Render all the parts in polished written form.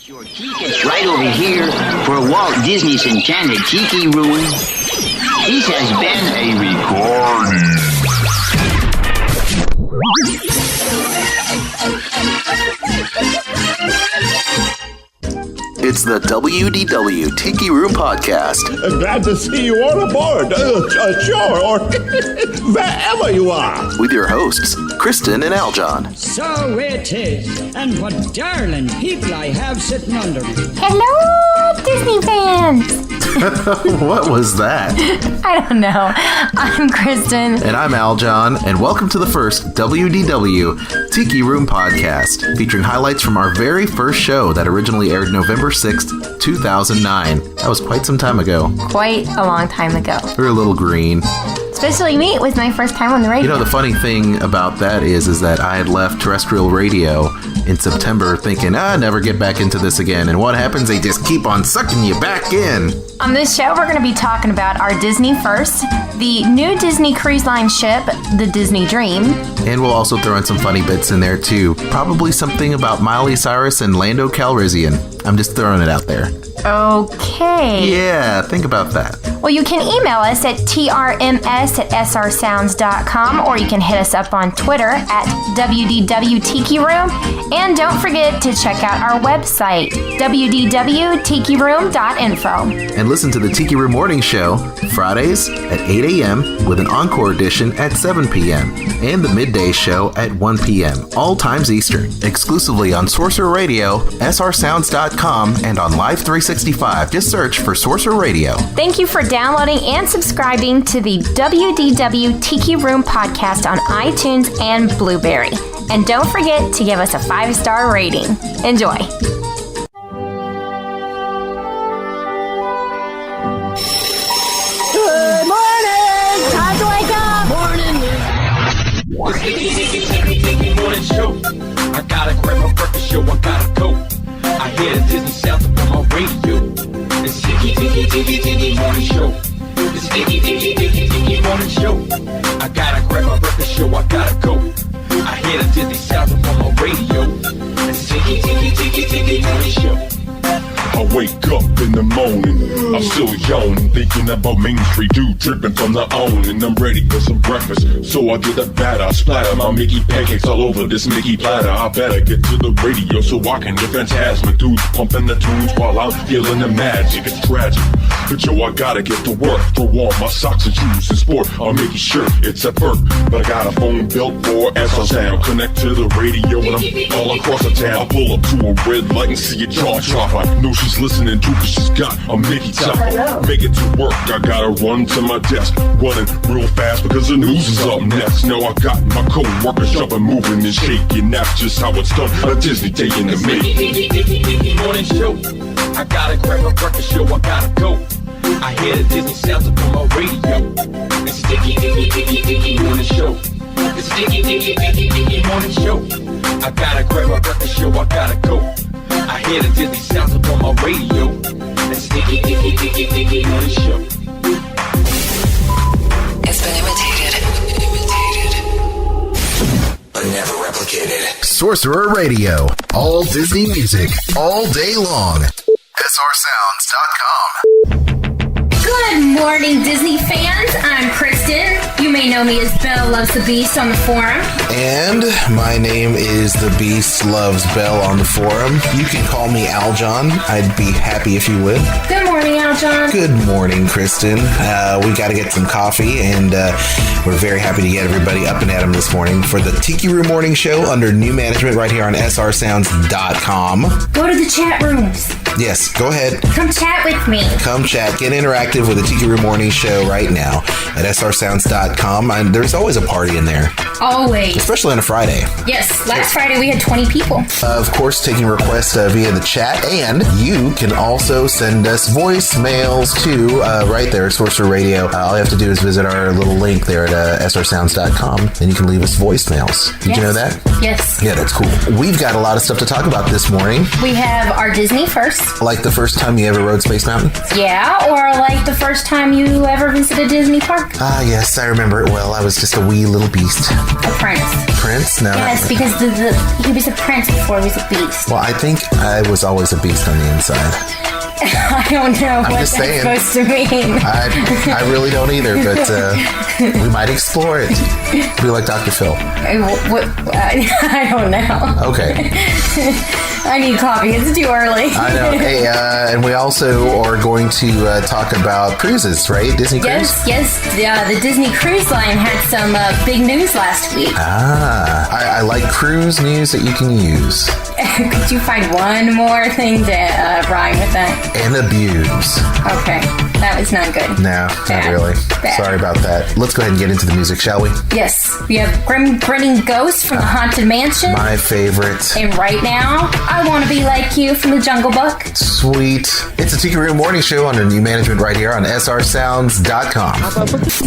Your tickets right over here for Walt Disney's Enchanted Tiki Room. This has been a recording. It's the WDW Tiki Room podcast. Glad to see you all aboard. Sure, or wherever you are. With your hosts, Kristen and Aljon. So it is. And what darling people I have sitting under me. Hello, Disney fans. What was that? I don't know. I'm Kristen. And I'm Aljon, and welcome to the first WDW Tiki Room podcast, featuring highlights from our very first show that originally aired November 6th, 2009. That was quite some time ago. Quite a long time ago. We're a little green. Especially me. It was my first time on the radio. You know, the funny thing about that is that I had left terrestrial radio in September thinking, never get back into this again. And what happens? They just keep on sucking you back in. On this show, we're going to be talking about our Disney first, the new Disney Cruise Line ship, the Disney Dream. And we'll also throw in some funny bits in there, too. Probably something about Miley Cyrus and Lando Calrissian. I'm just throwing it out there. Okay. Yeah, think about that. Well, you can email us at trms@srsounds.com, or you can hit us up on Twitter at WDW Tiki Room. And don't forget to check out our website, www.tikiroom.info. And listen to the Tiki Room Morning Show Fridays at 8 a.m. with an encore edition at 7 p.m. and the midday show at 1 p.m. all times Eastern, exclusively on Sorcerer Radio, srsounds.com, and on Live 365. Just search for Sorcerer Radio. Thank you for downloading and subscribing to the WDW Tiki Room podcast on iTunes and Blueberry. And don't forget to give us a 5-star rating. Enjoy. Good morning! Time to wake up! Morning! Tiki Morning Show. I gotta grab my breakfast show, I gotta go. I hear the Disney sounds on my radio. It's Tiki Morning Show. It's Tiki Morning Show. I gotta grab my breakfast show, I gotta go. I hear the Disney sounds on my radio. It's Tiki Morning Show. I wake up in the morning, I'm still yawning, thinking about Main Street dude dripping from the awning. I'm ready for some breakfast, so I get a batter, splatter my Mickey pancakes all over this Mickey platter. I better get to the radio so I can get Fantasmic dudes pumping the tunes while I'm feeling the magic. It's tragic, but yo, I gotta get to work, throw on my socks and shoes and sport a Mickey shirt. It's at work, but I got a phone built for SR Sound. Connect to the radio and I'm all across the town. I pull up to a red light and see a jaw drop. I know she's listening to, cause she's got a Mickey chopper. Make it to work, I gotta run to my desk, running real fast because the news is up next. Now I got my co-workers jumping, moving and shaking. That's just how it's done, a Disney day in the Tiki Morning Show. I gotta grab my breakfast show, I gotta go. I hear the Disney sounds up on my radio. It's Tiki Morning Show. It's Tiki Morning Show. I gotta grab my breakfast show, I gotta go. I hear the Disney sounds up on my radio. It's Tiki Morning Show. It's been imitated, but never replicated. Sorcerer Radio. All Disney music, all day long. srsounds.com. Good morning, Disney fans. I'm Kristen. You may know me as Belle Loves the Beast on the forum. And my name is The Beast Loves Belle on the forum. You can call me Aljon. I'd be happy if you would. Good morning, Aljon. Good morning, Kristen. We got to get some coffee, and we're very happy to get everybody up and at 'em this morning for the Tiki Room Morning Show under new management right here on srsounds.com. Go to the chat rooms. Yes, go ahead. Come chat with me. Come chat. Get interactive with the Tiki Room Morning Show right now at srsounds.com. And there's always a party in there. Always. Especially on a Friday. Yes, last Friday we had 20 people. Of course, taking requests via the chat. And you can also send us voicemails too, right there at Sorcerer Radio. All you have to do is visit our little link there at srsounds.com, and you can leave us voicemails. Did you know that? Yes. Yeah, that's cool. We've got a lot of stuff to talk about this morning. We have our Disney first. Yes. Like the first time you ever rode Space Mountain? Yeah, or like the first time you ever visited Disney Park? Ah, yes, I remember it well. I was just a wee little beast. A prince. Prince? No. Yes, because he was a prince before he was a beast. Well, I think I was always a beast on the inside. I don't know what that's supposed to mean. I really don't either, but we might explore it. Be like Dr. Phil. I don't know. Okay. I need coffee. It's too early. I know. Hey, and we also are going to talk about cruises, right? Disney Cruise? Yes. The Disney Cruise Line had some big news last week. I like cruise news that you can use. Could you find one more thing to rhyme with that? And abuse. Okay. That was not good. No, not really. Bad. Sorry about that. Let's go ahead and get into the music, shall we? Yes. We have Grinning Ghost from the Haunted Mansion. My favorite. And right now, I Want to Be Like You from the Jungle Book. Sweet. It's a Tiki Room Morning Show under new management right here on srsounds.com.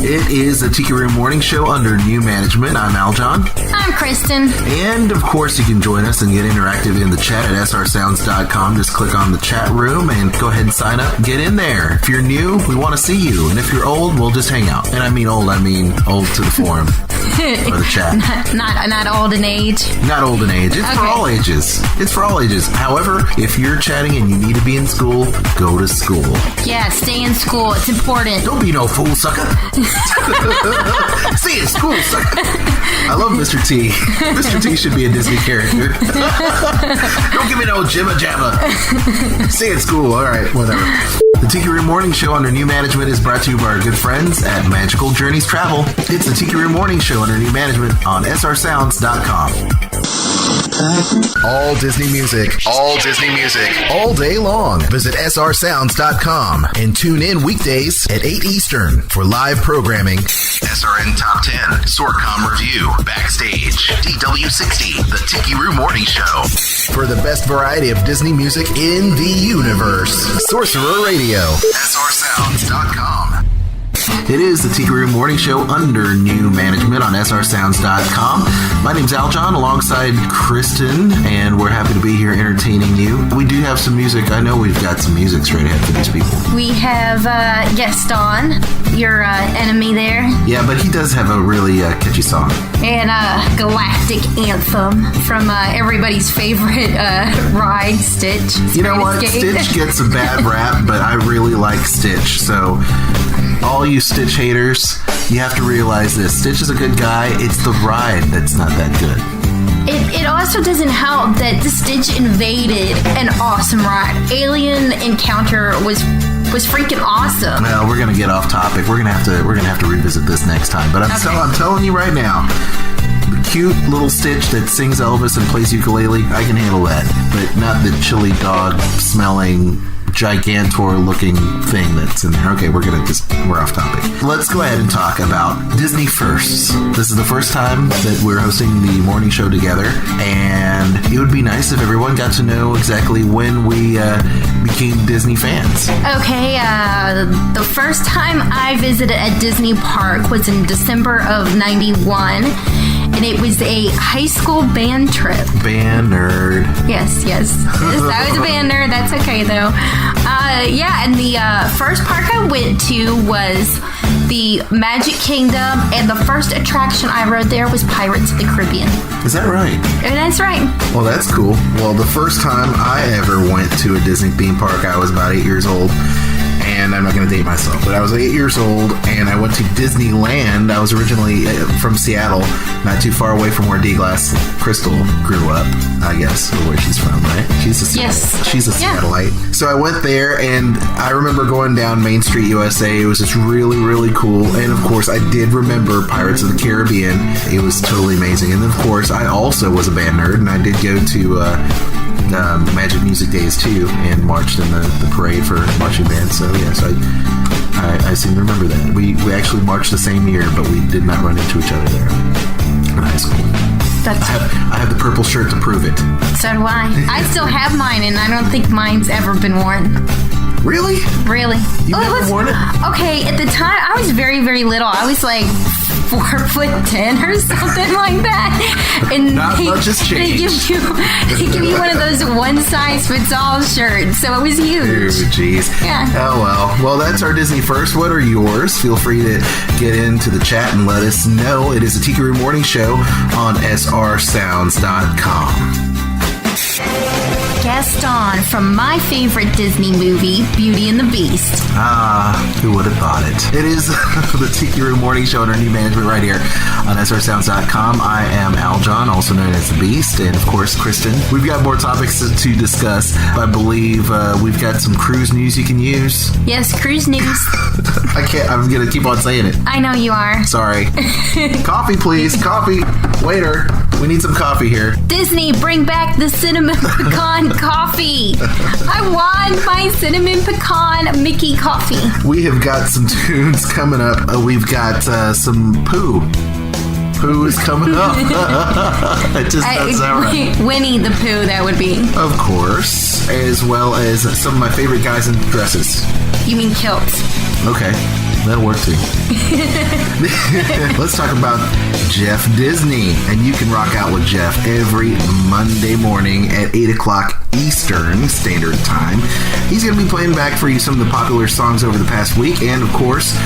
It is the Tiki Room Morning Show under new management. I'm Aljon. I'm Kristen. And, of course, you can join us and get interactive in the chat at srsounds.com. Just click on the chat room and go ahead and sign up. Get in there. If you're new, we want to see you. And if you're old, we'll just hang out. And I mean old to the forum. Or the chat. Not old in age. Not old in age. It's for all ages. It's for all ages. However, if you're chatting and you need to be in school, go to school. Yeah, stay in school. It's important. Don't be no fool, sucker. Stay in school, sucker. I love Mr. T. Mr. T should be a Disney character. Don't give me no jibba jabba. Stay in school. All right, whatever. The Tiki Room Morning Show under new management is brought to you by our good friends at Magical Journeys Travel. It's the Tiki Room Morning Show under new management on srsounds.com. All Disney music, all day long. Visit srsounds.com and tune in weekdays at 8 Eastern for live programming. SRN Top 10, Sorcom Review, Backstage, DW60, the Tiki Room Morning Show. For the best variety of Disney music in the universe, Sorcerer Radio, srsounds.com. It is the Tiki Room Morning Show under new management on srsounds.com. My name's Aljon alongside Kristen, and we're happy to be here entertaining you. We do have some music. I know we've got some music straight ahead for these people. We have Gaston, your enemy there. Yeah, but he does have a really catchy song. And Galactic Anthem from everybody's favorite ride, Stitch. You know what? Stitch gets a bad rap, but I really like Stitch, so... all you Stitch haters, you have to realize this. Stitch is a good guy. It's the ride that's not that good. It also doesn't help that the Stitch invaded an awesome ride. Alien Encounter was freaking awesome. Well, we're gonna get off topic. We're gonna have to revisit this next time. But I'm telling you right now, the cute little Stitch that sings Elvis and plays ukulele, I can handle that. But not the chili dog smelling Gigantor looking thing that's in there. Okay, we're off topic. Let's go ahead and talk about Disney firsts. This is the first time that we're hosting the morning show together, and it would be nice if everyone got to know exactly when we became Disney fans. Okay, the first time I visited a Disney park was in December of 91. And it was a high school band trip. Band nerd. Yes. I was a band nerd. That's okay, though. And the first park I went to was the Magic Kingdom, and the first attraction I rode there was Pirates of the Caribbean. Is that right? That's right. Well, that's cool. Well, the first time I ever went to a Disney theme park, I was about 8 years old. And I'm not going to date myself, but I was 8 years old, and I went to Disneyland. I was originally from Seattle, not too far away from where D-Glass Crystal grew up, I guess, or where she's from, right? She's a Seattleite. So I went there, and I remember going down Main Street, USA. It was just really, really cool. And, of course, I did remember Pirates of the Caribbean. It was totally amazing. And, of course, I also was a band nerd, and I did go to... Magic Music Days too, and marched in the parade for marching band. So yes, I seem to remember that. We actually marched the same year, but we did not run into each other there in high school. I have the purple shirt to prove it. So do I. I still have mine, and I don't think mine's ever been worn. Really? Really. You never worn it? Okay, at the time, I was very, very little. I was like 4'10" or something like that. And Not much has changed. They give you one of those one-size-fits-all shirts, so it was huge. Ooh, jeez. Yeah. Oh, well. Well, that's our Disney First. What are yours? Feel free to get into the chat and let us know. It is the Tiki Room Morning Show on srsounds.com. Gaston from my favorite Disney movie, Beauty and the Beast. Who would have thought it? It is the Tiki Room Morning Show under new management right here on srsounds.com. I am Aljon, also known as the Beast, and of course, Kristen. We've got more topics to discuss. I believe we've got some cruise news you can use. Yes, cruise news. I'm going to keep on saying it. I know you are. Sorry. Coffee, please. Coffee. Waiter. We need some coffee here. Disney, bring back the cinnamon pecan coffee. I want my cinnamon pecan Mickey coffee. We have got some tunes coming up. We've got some poo. Pooh is coming up. It just doesn't sound right. Winnie the Pooh, that would be. Of course. As well as some of my favorite guys in dresses. You mean kilts? Okay. That'll work too. Let's talk about Jeff Disney. And you can rock out with Jeff every Monday morning at 8 o'clock Eastern Standard Time. He's going to be playing back for you some of the popular songs over the past week. And, of course,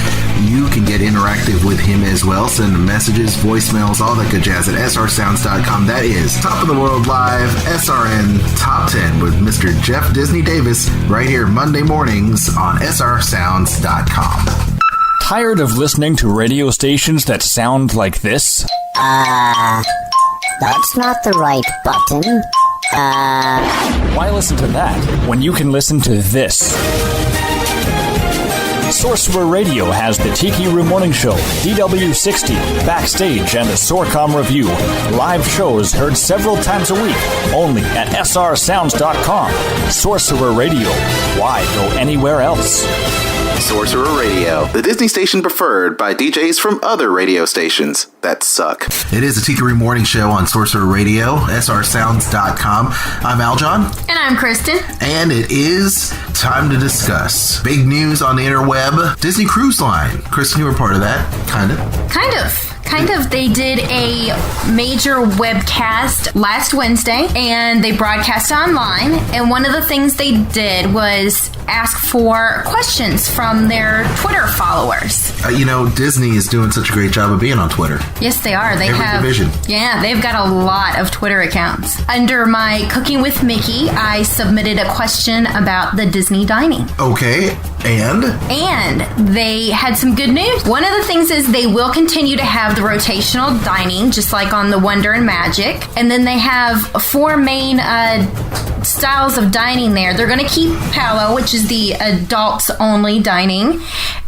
you can get interactive with him as well. Send him messages, voicemails, all that good jazz at srsounds.com. That is Top of the World Live SRN Top 10 with Mr. Jeff Disney Davis right here Monday mornings on srsounds.com. Tired of listening to radio stations that sound like this? That's not the right button. Why listen to that when you can listen to this? Sorcerer Radio has the Tiki Room Morning Show, DW60, Backstage, and a Sorcom Review. Live shows heard several times a week, only at srsounds.com. Sorcerer Radio. Why go anywhere else? Sorcerer Radio, the Disney station preferred by DJs from other radio stations that suck. It is the Tiki Room Morning Show on Sorcerer Radio, srsounds.com. I'm Aljon. And I'm Kristen. And it is time to discuss big news on the interweb. Disney Cruise Line. Kristen, you were part of that, kind of. Kind of. They did a major webcast last Wednesday, and they broadcast online. And one of the things they did was ask for questions from their Twitter followers. Disney is doing such a great job of being on Twitter. Yes, they are. They Every have division. Yeah, they've got a lot of Twitter accounts. Under my Cooking with Mickey, I submitted a question about the Disney dining. Okay, and they had some good news. One of the things is they will continue to have the rotational dining, just like on the Wonder and Magic. And then they have 4 main styles of dining there. They're going to keep Palo, which is the adults-only dining,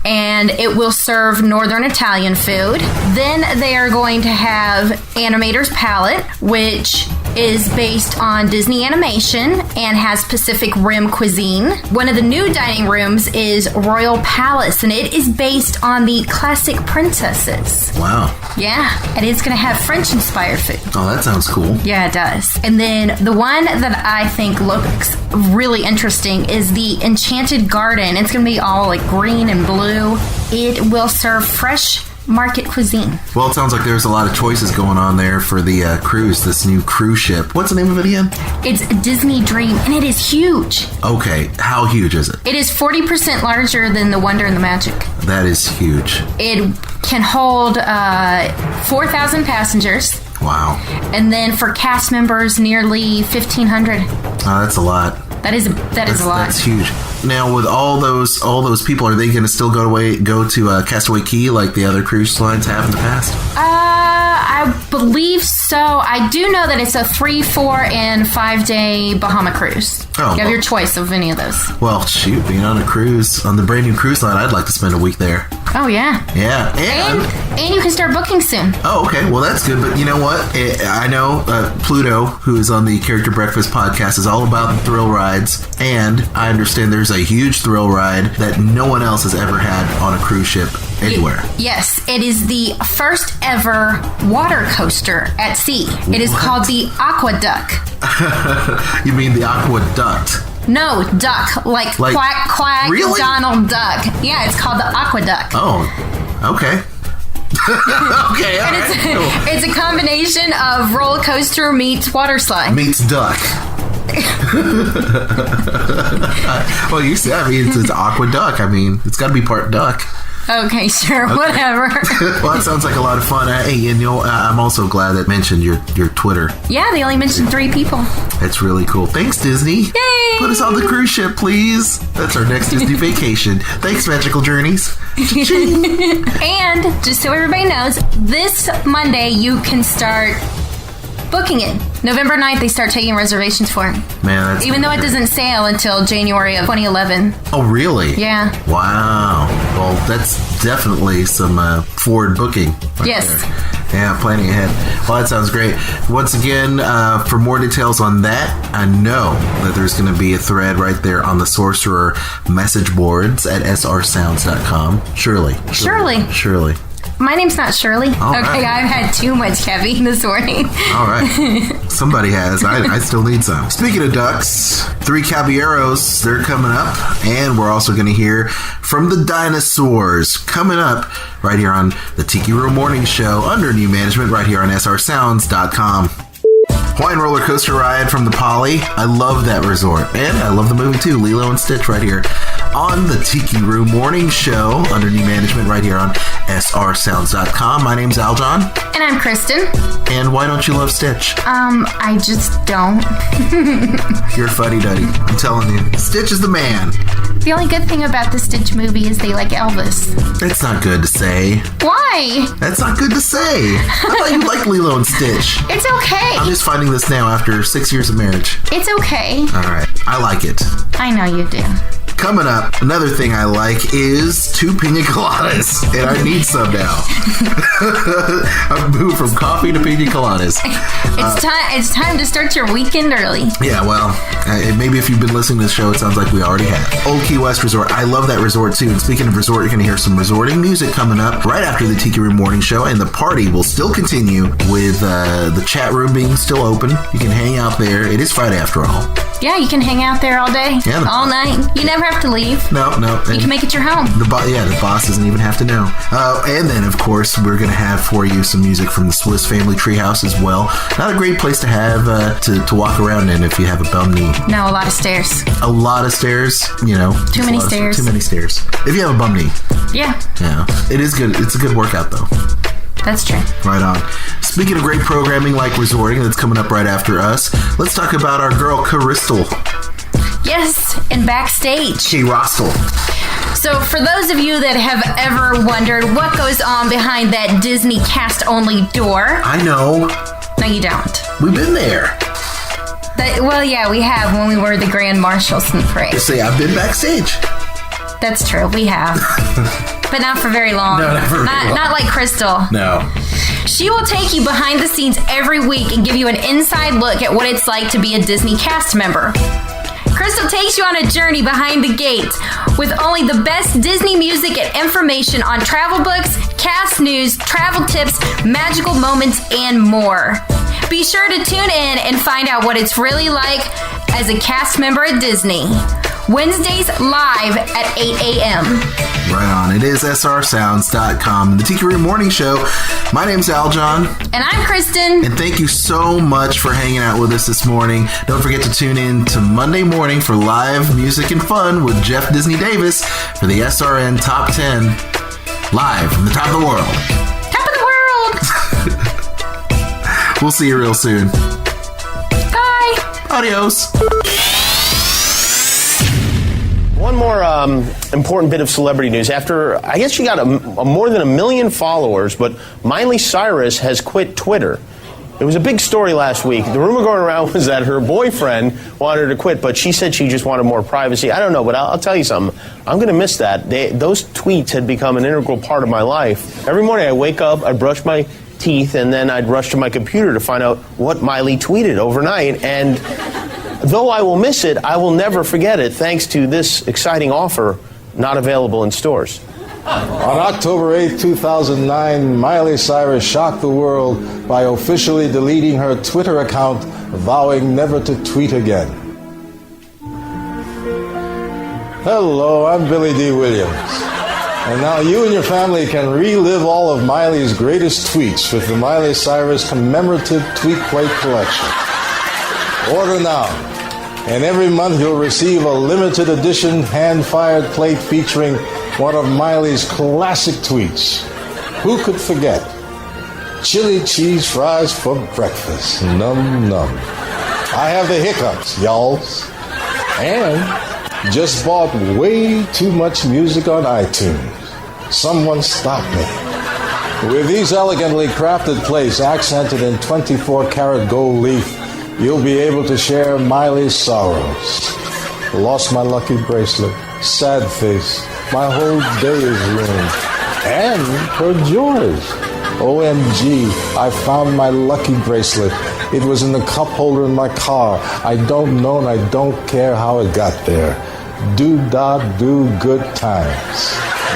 and it will serve Northern Italian food. Then they are going to have Animator's Palette, which is based on Disney animation and has Pacific Rim cuisine. One of the new dining rooms is Royal Palace, and it is based on the classic princesses. Wow. Yeah, and it's going to have French-inspired food. Oh, that sounds cool. Yeah, it does. And then the one that I think looks really interesting is the Enchanted Garden. It's going to be all like green and blue. It will serve fresh market cuisine. Well, it sounds like there's a lot of choices going on there for the cruise, this new cruise ship. What's the name of it again? It's Disney Dream, and it is huge. Okay, how huge is it? It is 40% larger than the Wonder and the Magic. That is huge. It can hold 4,000 passengers. Wow. And then for cast members, nearly 1,500. Oh, that's a lot. That is a lot. That's huge. Now, with all those people, are they going to still go to Castaway Cay like the other cruise lines have in the past? I believe so. I do know that it's a 3, 4, and 5 day Bahama cruise. Oh, you have your choice of any of those. Well, shoot, being on a cruise, on the brand new cruise line, I'd like to spend a week there. Oh, yeah. Yeah. And you can start booking soon. Oh, okay. Well, that's good. But you know what? I know Pluto, who is on the Character Breakfast podcast, is all about the thrill rides. And I understand there's a huge thrill ride that no one else has ever had on a cruise ship anywhere. Yes. It is the first ever water coaster at sea. It is called the Aqueduct. You mean the Aqueduct? No, duck. Like quack, quack, really? Donald Duck. Yeah, it's called the Aqueduct. Oh, okay. Okay, all right. It's a combination of roller coaster meets water slide. Meets duck. Well, you said, I mean, it's aqua duck. I mean, it's got to be part duck. Okay, sure, whatever. Well, that sounds like a lot of fun. Hey, and I'm also glad that mentioned your Twitter. Yeah, they only mentioned 3 people. That's really cool. Thanks, Disney. Yay! Put us on the cruise ship, please. That's our next Disney vacation. Thanks, Magical Journeys. And just so everybody knows, this Monday you can start booking it. November 9th, they start taking reservations for it. Man, that's even though it doesn't sail until January of 2011. Oh, really? Yeah. Wow. Well, that's definitely some forward booking. Right yes. There. Yeah, planning ahead. Well, that sounds great. Once again, for more details on that, I know that there's going to be a thread right there on the Sorcerer message boards at srsounds.com. Surely. My name's not Shirley. All okay, right. I've had too much caffeine this morning. All right. Somebody has. I still need some. Speaking of ducks, 3 Caballeros, they're coming up. And we're also going to hear from the dinosaurs coming up right here on the Tiki Room Morning Show under new management right here on srsounds.com. Hawaiian roller coaster ride from the Poly. I love that resort. And I love the movie too, Lilo and Stitch, right here on the Tiki Room Morning Show under new management right here on srsounds.com. My name's Aljon. And I'm Kristen. And why don't you love Stitch? I just don't. You're fuddy-duddy. I'm telling you. Stitch is the man. The only good thing about the Stitch movie is they like Elvis. That's not good to say. Why? That's not good to say. I thought you liked Lilo and Stitch. It's okay. I'm just finding this now after 6 years of marriage. It's okay. All right. I like it. I know you do. Coming up, another thing I like is 2 pina coladas, and I need some now. I've moved from coffee to pina coladas. It's time to start your weekend early. Yeah, well, maybe if you've been listening to the show, it sounds like we already have. Old Key West Resort. I love that resort, too. And speaking of resort, you're going to hear some resorting music coming up right after the Tiki Room Morning Show, and the party will still continue with the chat room being still open. You can hang out there. It is Friday, after all. Yeah, you can hang out there all day, all night. You never have to leave. No. You can make it your home. The boss doesn't even have to know. And then, of course, we're going to have for you some music from the Swiss Family Treehouse as well. Not a great place to have to walk around in if you have a bum knee. No, a lot of stairs. A lot of stairs, Too many stairs. Too many stairs. If you have a bum knee. Yeah. Yeah. It is good. It's a good workout, though. That's true. Right on. Speaking of great programming like resorting that's coming up right after us, let's talk about our girl, Kristen. Yes, and backstage. K-Rostel. So for those of you that have ever wondered what goes on behind that Disney cast-only door... I know. No, you don't. We've been there. Well, yeah, we have when we were the Grand Marshals in the parade. You say, I've been backstage. That's true, we have. But not for very long. No, not for very long. Not like Crystal. No. She will take you behind the scenes every week and give you an inside look at what it's like to be a Disney cast member. Crystal takes you on a journey behind the gates with only the best Disney music and information on travel books, cast news, travel tips, magical moments, and more. Be sure to tune in and find out what it's really like as a cast member at Disney. Wednesdays live at 8 a.m. Right on. It is srsounds.com. The Tiki Room Morning Show. My name's Aljon. And I'm Kristen. And thank you so much for hanging out with us this morning. Don't forget to tune in to Monday morning for live music and fun with Jeff Disney Davis for the SRN Top 10. Live from the top of the world. Top of the world! We'll see you real soon. Bye. Adios. One more important bit of celebrity news. After, I guess she got more than 1 million followers, but Miley Cyrus has quit Twitter. It was a big story last week. The rumor going around was that her boyfriend wanted her to quit, but she said she just wanted more privacy. I don't know, but I'll tell you something. I'm going to miss that. Those tweets had become an integral part of my life. Every morning I wake up, I brush my teeth, and then I'd rush to my computer to find out what Miley tweeted overnight, and... though I will miss it, I will never forget it, thanks to this exciting offer not available in stores. On October 8, 2009, Miley Cyrus shocked the world by officially deleting her Twitter account, vowing never to tweet again. Hello, I'm Billy D. Williams. And now you and your family can relive all of Miley's greatest tweets with the Miley Cyrus commemorative Tweet Plate collection. Order now. And every month you'll receive a limited edition hand-fired plate featuring one of Miley's classic tweets. Who could forget? Chili cheese fries for breakfast. Num num. I have the hiccups, y'all. And just bought way too much music on iTunes. Someone stop me. With these elegantly crafted plates accented in 24-karat gold leaf, you'll be able to share Miley's sorrows. Lost my lucky bracelet. Sad face. My whole day is ruined. And her joys. OMG, I found my lucky bracelet. It was in the cup holder in my car. I don't know and I don't care how it got there. Do good times.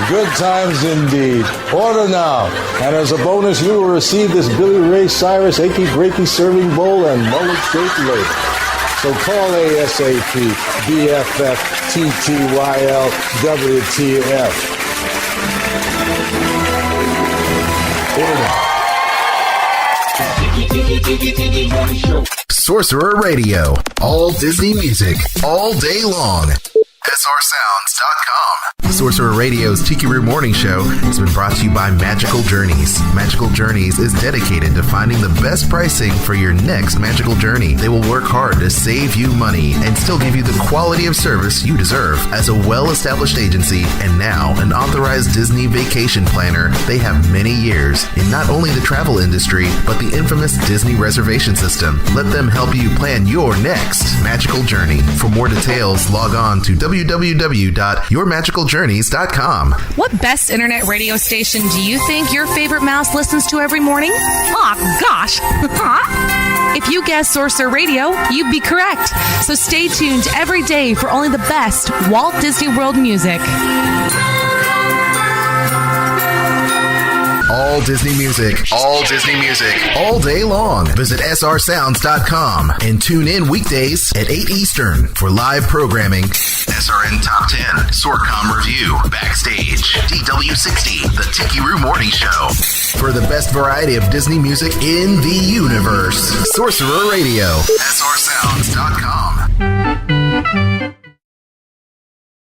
Good times indeed. Order now. And as a bonus, you will receive this Billy Ray Cyrus achy breaky serving bowl and mullet shaped later. So call ASAP BFF TTYL WTF. Sorcerer Radio. All Disney music, all day long. SRSounds.com. Sorcerer Radio's Tiki Room Morning Show has been brought to you by Magical Journeys. Magical Journeys is dedicated to finding the best pricing for your next magical journey. They will work hard to save you money and still give you the quality of service you deserve. As a well-established agency and now an authorized Disney vacation planner, they have many years in not only the travel industry, but the infamous Disney reservation system. Let them help you plan your next magical journey. For more details, log on to www.yourmagicaljourneys.com. What best internet radio station do you think your favorite mouse listens to every morning? Aw, gosh. If you guessed Sorcerer Radio, you'd be correct. So stay tuned every day for only the best Walt Disney World music. All Disney music, all Disney music, all day long. Visit srsounds.com and tune in weekdays at 8 Eastern for live programming. SRN Top 10, Sorcom Review, Backstage, DW60, The Tiki Room Morning Show. For the best variety of Disney music in the universe, Sorcerer Radio, srsounds.com.